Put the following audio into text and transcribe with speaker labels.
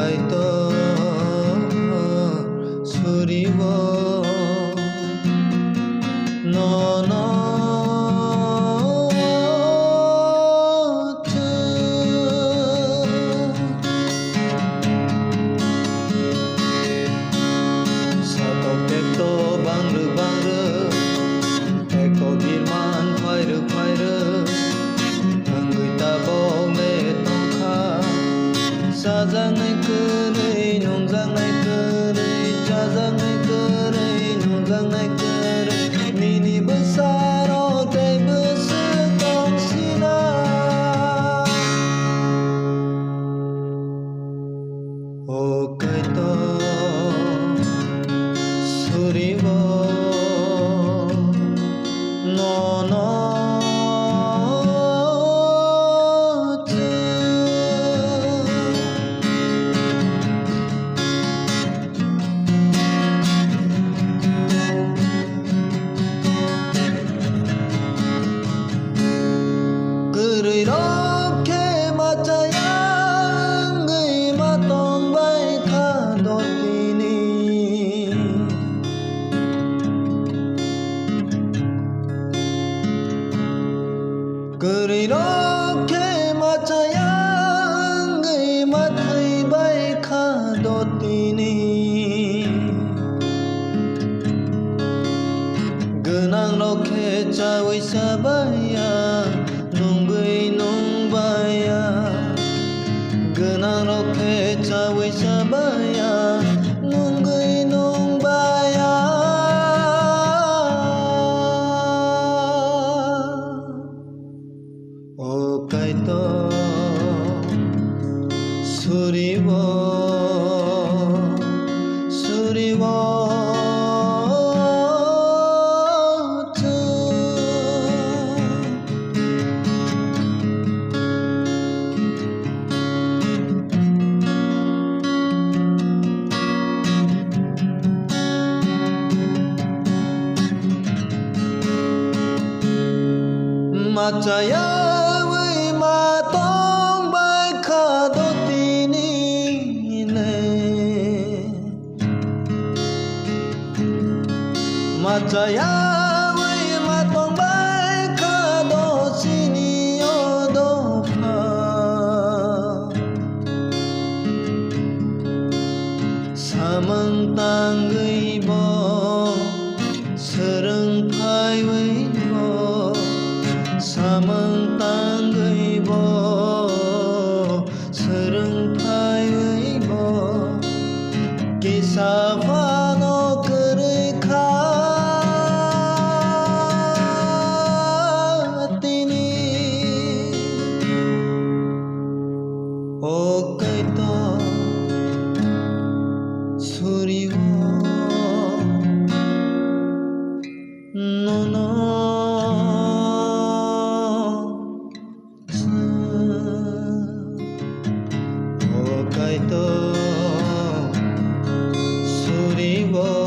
Speaker 1: kaito suriwo no no Jazangai kerai nongjangai kerai jazangai kerai nongjangai kerai mini besar otai besetong sina o kaito suriwo no no 이렇게 맞아야 의마던 바이카 도티니 이렇게 맞아야 의마의 바이카 도티니 그냥 이렇게 짜고 있어봐야 nungguin nung baya genang roke cawe sabaya nungguin nung baya o kaito suriwo suriwo Macaya với ma tông bay kha đô tini ne Macaya với ma tông bay kha đô sini o đô pha Samang tang gầy bo Sereng phai với bo Samang tang gầy bo sereng phai với bo Kisa pha no kerai kha tini O kaito suriwo no no kaito suriwo